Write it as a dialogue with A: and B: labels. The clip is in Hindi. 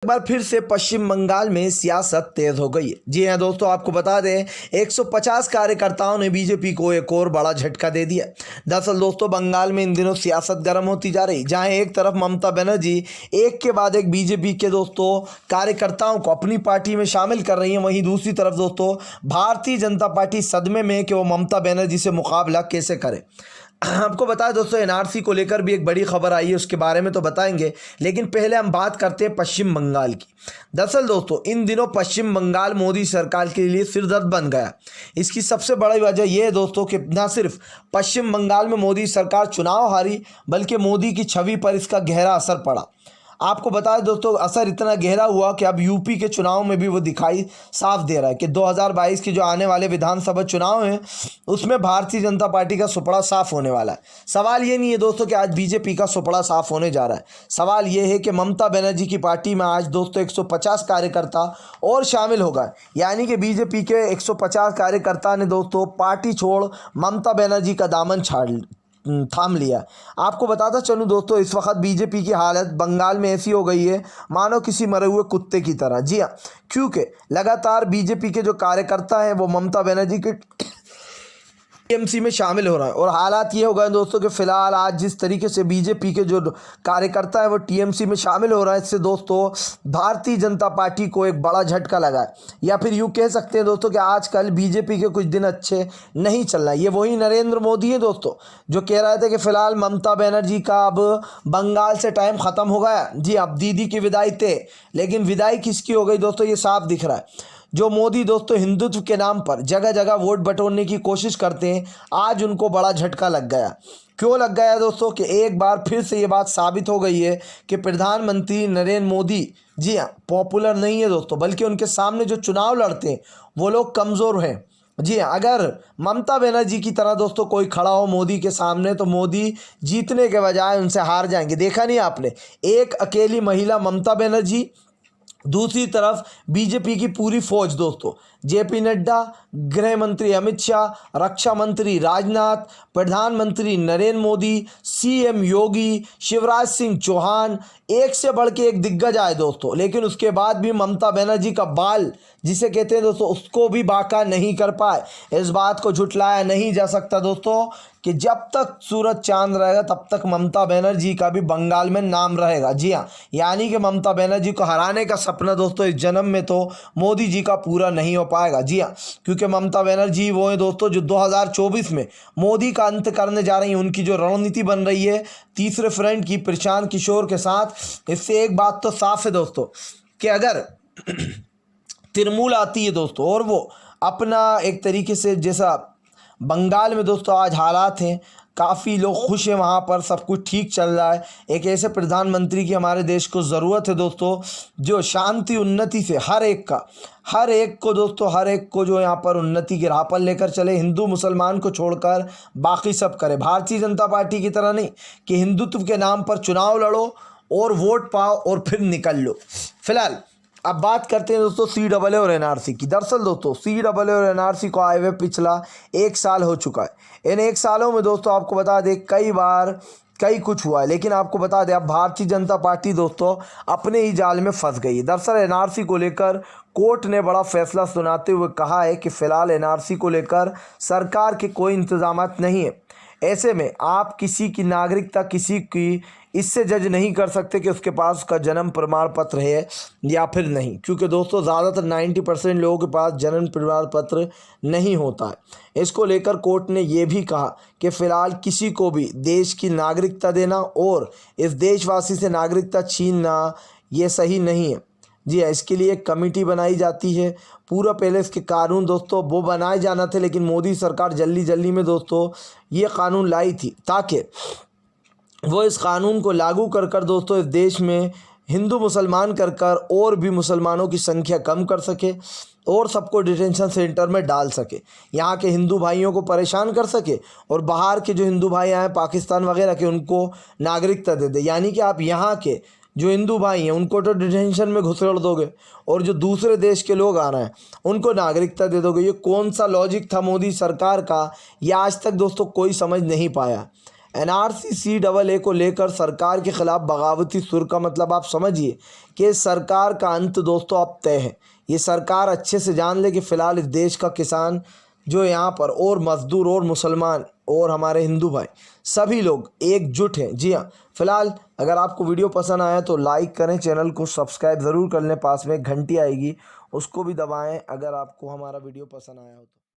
A: बार फिर से पश्चिम बंगाल में सियासत तेज हो गई है। जी हां दोस्तों, आपको बता दें 150 कार्यकर्ताओं ने बीजेपी को एक और बड़ा झटका दे दिया। दरअसल दोस्तों, बंगाल में इन दिनों सियासत गर्म होती जा रही, जहां एक तरफ ममता बनर्जी एक के बाद एक बीजेपी के दोस्तों कार्यकर्ताओं को अपनी पार्टी में शामिल कर रही हैं, वहीं दूसरी तरफ दोस्तों भारतीय जनता पार्टी सदमे में कि वो ममता बनर्जी से मुकाबला कैसे करे। आपको बताया दोस्तों, एनआरसी को लेकर भी एक बड़ी खबर आई है, उसके बारे में तो बताएंगे, लेकिन पहले हम बात करते हैं पश्चिम बंगाल की। दरअसल दोस्तों, इन दिनों पश्चिम बंगाल मोदी सरकार के लिए सिरदर्द बन गया। इसकी सबसे बड़ी वजह यह है दोस्तों कि न सिर्फ पश्चिम बंगाल में मोदी सरकार चुनाव हारी, बल्कि मोदी की छवि पर इसका गहरा असर पड़ा। आपको बताएं दोस्तों, असर इतना गहरा हुआ कि अब यूपी के चुनाव में भी वो दिखाई साफ दे रहा है कि 2022 के जो आने वाले विधानसभा चुनाव हैं उसमें भारतीय जनता पार्टी का सुपड़ा साफ होने वाला है। सवाल ये नहीं है दोस्तों कि आज बीजेपी का सुपड़ा साफ होने जा रहा है, सवाल ये है कि ममता बनर्जी की पार्टी में आज दोस्तों 150 कार्यकर्ता और शामिल हो गए, यानी कि बीजेपी के 150 कार्यकर्ता ने दोस्तों पार्टी छोड़ ममता बनर्जी का दामन थाम लिया। आपको बताता चलूं दोस्तों, इस वक्त बीजेपी की हालत बंगाल में ऐसी हो गई है मानो किसी मरे हुए कुत्ते की तरह। जी हाँ, क्योंकि लगातार बीजेपी के जो कार्यकर्ता हैं वो ममता बनर्जी के टीएमसी में शामिल हो रहा है, और हालात ये हो गए दोस्तों कि फिलहाल आज जिस तरीके से बीजेपी के जो कार्यकर्ता है वो टीएमसी में शामिल हो रहा है, इससे दोस्तों भारतीय जनता पार्टी को एक बड़ा झटका लगा है। या फिर यूँ कह सकते हैं दोस्तों कि आजकल बीजेपी के कुछ दिन अच्छे नहीं चल रहा है। ये वही नरेंद्र मोदी है दोस्तों जो कह रहे थे कि फिलहाल ममता बनर्जी का अब बंगाल से टाइम ख़त्म हो गया। जी, अब दीदी की विदाई थे, लेकिन विदाई किसकी हो गई दोस्तों ये साफ दिख रहा है। जो मोदी दोस्तों हिंदुत्व के नाम पर जगह जगह वोट बटोरने की कोशिश करते हैं, आज उनको बड़ा झटका लग गया। क्यों लग गया दोस्तों कि एक बार फिर से ये बात साबित हो गई है कि प्रधानमंत्री नरेंद्र मोदी जी हाँ पॉपुलर नहीं है दोस्तों, बल्कि उनके सामने जो चुनाव लड़ते हैं वो लोग कमज़ोर हैं। जी हाँ, अगर ममता बनर्जी की तरह दोस्तों कोई खड़ा हो मोदी के सामने तो मोदी जीतने के बजाय उनसे हार जाएंगे। देखा नहीं आपने, एक अकेली महिला ममता बनर्जी, दूसरी तरफ बीजेपी की पूरी फौज दोस्तों, जेपी नड्डा, गृह मंत्री अमित शाह, रक्षा मंत्री राजनाथ, प्रधानमंत्री नरेंद्र मोदी, सीएम योगी, शिवराज सिंह चौहान, एक से बढ़ के एक दिग्गज आए दोस्तों, लेकिन उसके बाद भी ममता बनर्जी का बाल जिसे कहते हैं दोस्तों उसको भी बाका नहीं कर पाए। इस बात को झुटलाया नहीं जा सकता दोस्तों कि जब तक सूरज चांद रहेगा तब तक ममता बनर्जी का भी बंगाल में नाम रहेगा। जी हाँ, यानी कि ममता बनर्जी को हराने का सपना दोस्तों इस जन्म में तो मोदी जी का पूरा नहीं हो पाएगा। जी हाँ, क्योंकि ममता बनर्जी वो है दोस्तों जो 2024 में मोदी का अंत करने जा रही हैं। उनकी जो रणनीति बन रही है तीसरे फ्रंट की प्रशांत किशोर के साथ, इससे एक बात तो साफ है दोस्तों कि अगर तृणमूल आती है दोस्तों और वो अपना एक तरीके से जैसा बंगाल में दोस्तों आज हालात हैं, काफ़ी लोग खुश हैं, वहाँ पर सब कुछ ठीक चल रहा है। एक ऐसे प्रधानमंत्री की हमारे देश को ज़रूरत है दोस्तों जो शांति उन्नति से हर एक को दोस्तों हर एक को जो यहाँ पर उन्नति की राह पर लेकर चले, हिंदू मुसलमान को छोड़कर बाकी सब करे। भारतीय जनता पार्टी की तरह नहीं कि हिंदुत्व के नाम पर चुनाव लड़ो और वोट पाओ और फिर निकल लो। फिलहाल अब बात करते हैं दोस्तों CAA और NRC की। दरअसल दोस्तों CAA और NRC को आए हुए पिछला 1 साल हो चुका है। इन 1 सालों में दोस्तों आपको बता दें कई कुछ हुआ है, लेकिन आपको बता दें अब भारतीय जनता पार्टी दोस्तों अपने ही जाल में फंस गई है। दरअसल NRC को लेकर कोर्ट ने बड़ा फैसला सुनाते हुए कहा है कि फ़िलहाल NRC को लेकर सरकार के कोई इंतजाम नहीं है। ऐसे में आप किसी की नागरिकता किसी की इससे जज नहीं कर सकते कि उसके पास उसका जन्म प्रमाण पत्र है या फिर नहीं, क्योंकि दोस्तों ज़्यादातर 90% लोगों के पास जन्म प्रमाण पत्र नहीं होता है। इसको लेकर कोर्ट ने ये भी कहा कि फ़िलहाल किसी को भी देश की नागरिकता देना और इस देशवासी से नागरिकता छीनना ये सही नहीं है। जी हाँ, इसके लिए एक कमेटी बनाई जाती है। पूरा पहले इसके कानून दोस्तों वो बनाए जाना थे, लेकिन मोदी सरकार जल्दी में दोस्तों ये कानून लाई थी ताकि वो इस कानून को लागू कर दोस्तों इस देश में हिंदू मुसलमान कर और भी मुसलमानों की संख्या कम कर सके और सबको डिटेंशन सेंटर में डाल सके, यहाँ के हिंदू भाइयों को परेशान कर सके और बाहर के जो हिंदू भाई आए पाकिस्तान वगैरह के उनको नागरिकता दे दे। यानी कि आप यहाँ के जो हिंदू भाई हैं उनको तो डिटेंशन में घुसेड़ दोगे और जो दूसरे देश के लोग आ रहे हैं उनको नागरिकता दे दोगे। ये कौन सा लॉजिक था मोदी सरकार का, ये आज तक दोस्तों कोई समझ नहीं पाया। एनआरसी CAA को लेकर सरकार के खिलाफ बगावती सुर का मतलब आप समझिए कि सरकार का अंत दोस्तों अब तय है। ये सरकार अच्छे से जान ले कि फ़िलहाल इस देश का किसान जो यहाँ पर और मज़दूर और मुसलमान और हमारे हिंदू भाई सभी लोग एकजुट हैं। जी हाँ, फिलहाल अगर आपको वीडियो पसंद आया तो लाइक करें, चैनल को सब्सक्राइब ज़रूर कर लें, पास में एक घंटी आएगी उसको भी दबाएं अगर आपको हमारा वीडियो पसंद आया हो तो।